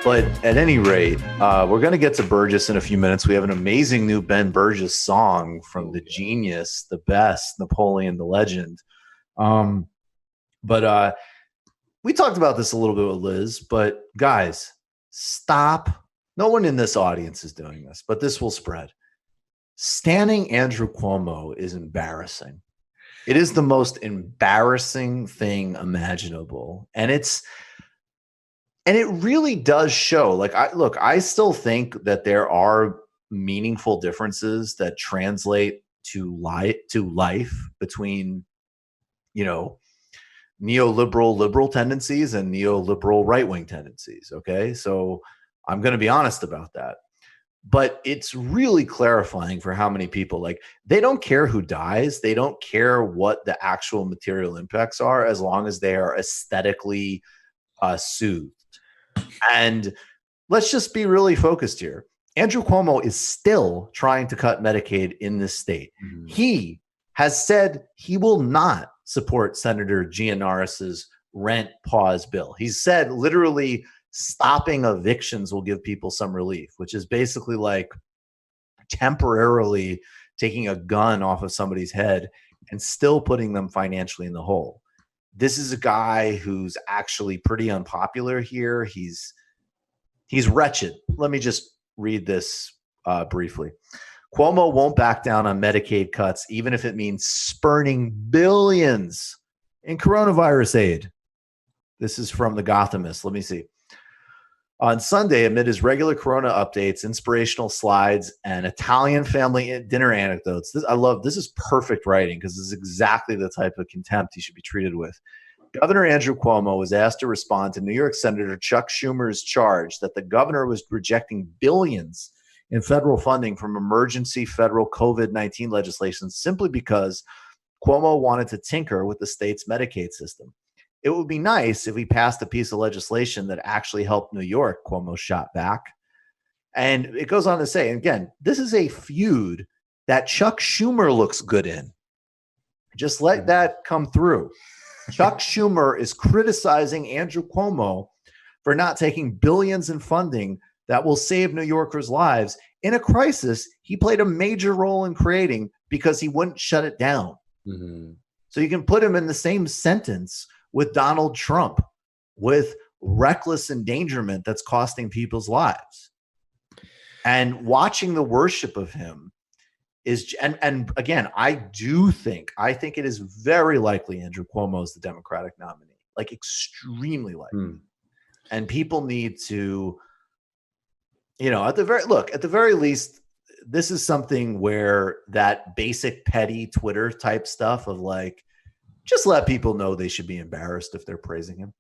But at any rate, we're going to get to Burgess in a few minutes. We have an amazing new Ben Burgess song from the genius, the best, Napoleon the Legend. But we talked about this a little bit with Liz, but guys, stop. No one in this audience is doing this, but this will spread. Standing Andrew Cuomo is embarrassing. It is the most embarrassing thing imaginable. And it really does show. Like, I still think that there are meaningful differences that translate to life between, neoliberal liberal tendencies and neoliberal right-wing tendencies. Okay. So I'm going to be honest about that. But it's really clarifying for how many people, like, they don't care who dies. They don't care what the actual material impacts are, as long as they are aesthetically soothed. And let's just be really focused here. Andrew Cuomo is still trying to cut Medicaid in this state. Mm-hmm. He has said he will not support Senator Gianaris's rent pause bill. He's said literally stopping evictions will give people some relief, which is basically like temporarily taking a gun off of somebody's head and still putting them financially in the hole. This is a guy who's actually pretty unpopular here. He's wretched. Let me just read this briefly. Cuomo won't back down on Medicaid cuts, even if it means spurning billions in coronavirus aid. This is from The Gothamist. Let me see. On Sunday, amid his regular Corona updates, inspirational slides, and Italian family dinner anecdotes, this is perfect writing, because this is exactly the type of contempt he should be treated with. Governor Andrew Cuomo was asked to respond to New York Senator Chuck Schumer's charge that the governor was rejecting billions in federal funding from emergency federal COVID-19 legislation simply because Cuomo wanted to tinker with the state's Medicaid system. It would be nice if we passed a piece of legislation that actually helped New York, Cuomo shot back. And it goes on to say, and again, this is a feud that Chuck Schumer looks good in. Just let that come through. Chuck Schumer is criticizing Andrew Cuomo for not taking billions in funding that will save New Yorkers' lives in a crisis he played a major role in creating because he wouldn't shut it down. Mm-hmm. So you can put him in the same sentence with Donald Trump, with reckless endangerment that's costing people's lives. And watching the worship of him is, and again, I think it is very likely Andrew Cuomo is the Democratic nominee, like extremely likely. And people need to, at the very least, this is something where that basic petty Twitter type stuff of like, just let people know they should be embarrassed if they're praising him.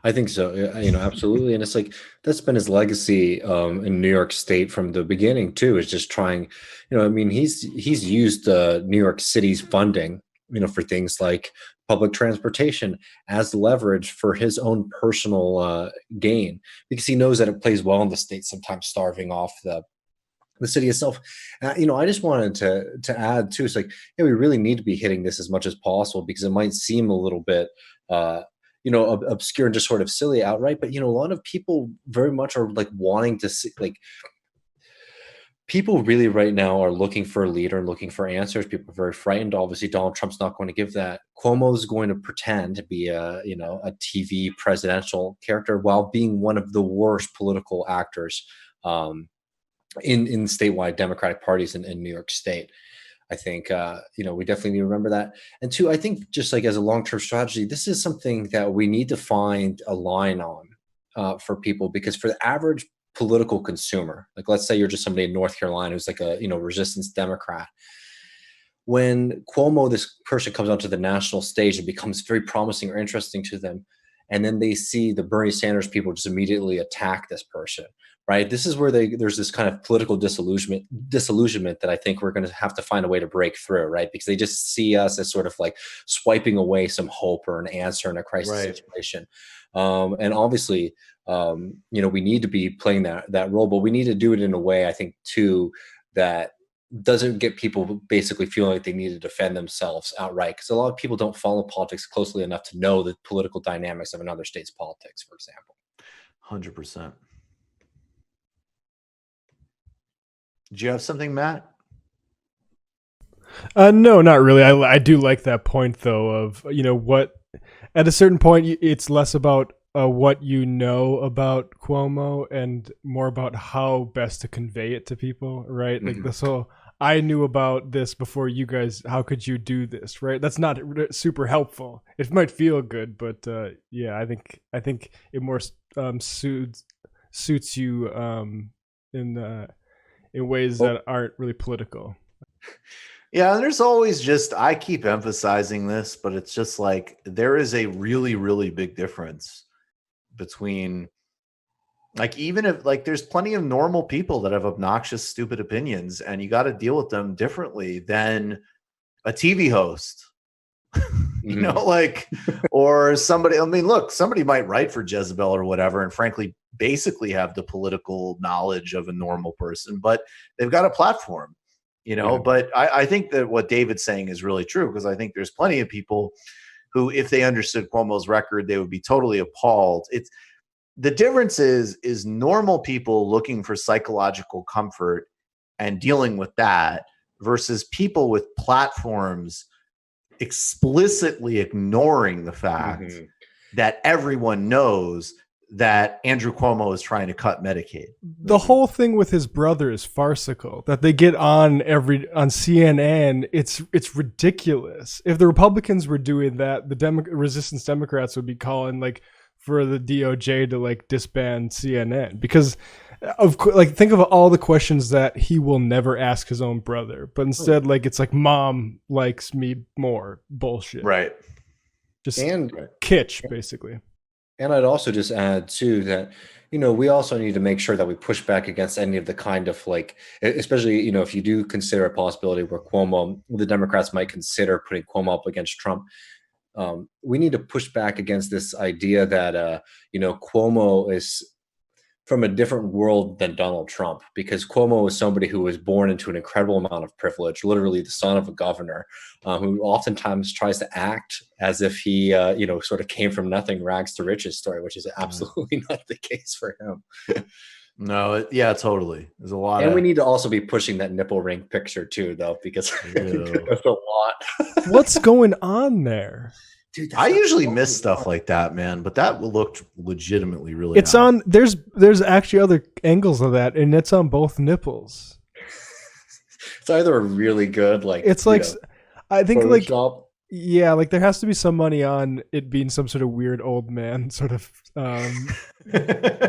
I think so. Absolutely. And it's like, that's been his legacy in New York State from the beginning too, is just trying, he's used New York City's funding, for things like public transportation as leverage for his own personal gain, because he knows that it plays well in the state, sometimes starving off the city itself. I just wanted to add too, it's like, we really need to be hitting this as much as possible, because it might seem a little bit, obscure and just sort of silly outright. But, a lot of people very much are like wanting to see, like, people really right now are looking for a leader and looking for answers. People are very frightened. Obviously, Donald Trump's not going to give that. Cuomo is going to pretend to be a TV presidential character while being one of the worst political actors, in statewide Democratic parties in New York State. I think, we definitely need to remember that. And two, I think just like as a long-term strategy, this is something that we need to find a line on for people, because for the average political consumer, like let's say you're just somebody in North Carolina who's like a, resistance Democrat. When Cuomo, this person, comes onto the national stage, it becomes very promising or interesting to them. And then they see the Bernie Sanders people just immediately attack this person. Right. This is where there's this kind of political disillusionment that I think we're going to have to find a way to break through. Right. Because they just see us as sort of like swiping away some hope or an answer in a crisis situation. And obviously, we need to be playing that role, but we need to do it in a way, I think, too, that doesn't get people basically feeling like they need to defend themselves outright. Because a lot of people don't follow politics closely enough to know the political dynamics of another state's politics, for example. 100%. Do you have something, Matt? No, not really. I do like that point though of what at a certain point it's less about what you know about Cuomo and more about how best to convey it to people, right? Like this whole I knew about this before you guys. How could you do this, right? That's not super helpful. It might feel good, but yeah, I think it more suits you in ways that aren't really political. Yeah, and there's always just, I keep emphasizing this, but it's just like there is a really, really big difference between, like, even if, like, there's plenty of normal people that have obnoxious, stupid opinions, and you got to deal with them differently than a TV host, you know, like, or somebody. I mean, look, somebody might write for Jezebel or whatever, and frankly, basically have the political knowledge of a normal person, but they've got a platform. But I think that what David's saying is really true, because I think there's plenty of people who, if they understood Cuomo's record, they would be totally appalled. It's the difference is normal people looking for psychological comfort and dealing with that versus people with platforms explicitly ignoring the fact that everyone knows that Andrew Cuomo is trying to cut Medicaid. The whole thing with his brother is farcical. That they get on CNN, it's ridiculous. If the Republicans were doing that, the resistance Democrats would be calling like for the DOJ to like disband CNN, because think of all the questions that he will never ask his own brother, but instead like it's like mom likes me more bullshit, right? Just kitsch basically. And I'd also just add too that, we also need to make sure that we push back against any of the kind of like, especially, if you do consider a possibility where the Democrats might consider putting Cuomo up against Trump. We need to push back against this idea that, Cuomo is from a different world than Donald Trump, because Cuomo is somebody who was born into an incredible amount of privilege, literally the son of a governor, who oftentimes tries to act as if he, sort of came from nothing, rags to riches story, which is absolutely not the case for him. No, yeah, totally. There's a lot, and we need to also be pushing that nipple ring picture too, though, because there's a lot. What's going on there? Dude, I usually miss stuff like that, man, but that looked legitimately really it's on there's actually other angles of that, and it's on both nipples. It's either a really good it's like I think Photoshop. Like there has to be some money on it being some sort of weird old man sort of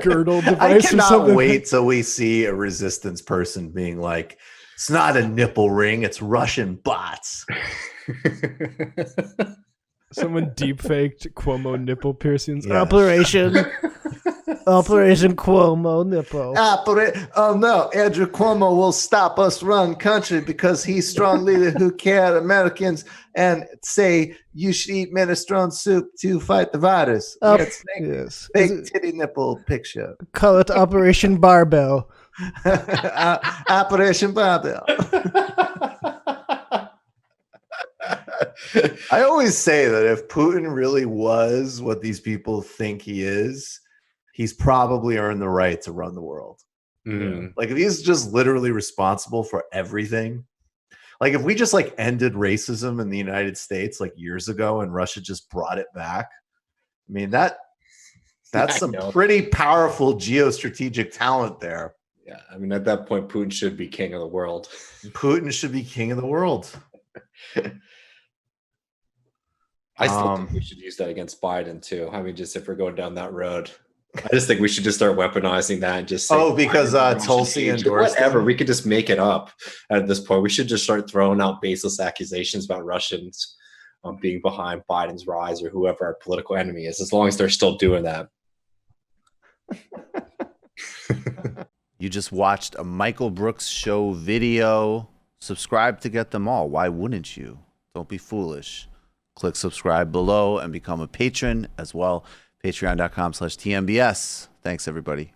girdle device. I cannot or something. Wait till we see a resistance person being like, it's not a nipple ring, it's Russian bots. Someone deep faked Cuomo nipple piercings. Yes. Operation Cuomo nipple. Oh no, Andrew Cuomo will stop us run country because he's strong leader who care Americans and say you should eat minestrone soup to fight the virus. Yes. Fake titty nipple picture. Call it Operation Barbell. Operation Barbell. I always say that if Putin really was what these people think he is, he's probably earned the right to run the world. Like if he's just literally responsible for everything, like if we just like ended racism in the United States like years ago and Russia just brought it back, I mean that's some pretty powerful geostrategic talent there. Yeah, I mean at that point Putin should be king of the world. Putin should be king of the world. I still think we should use that against Biden too. I mean, just if we're going down that road, I just think we should just start weaponizing that and just say, because Tulsi endorsed whatever. We could just make it up at this point. We should just start throwing out baseless accusations about Russians being behind Biden's rise or whoever our political enemy is, as long as they're still doing that. You just watched a Michael Brooks show video. Subscribe to get them all. Why wouldn't you? Don't be foolish. Click subscribe below and become a patron as well. Patreon.com/TMBS. Thanks, everybody.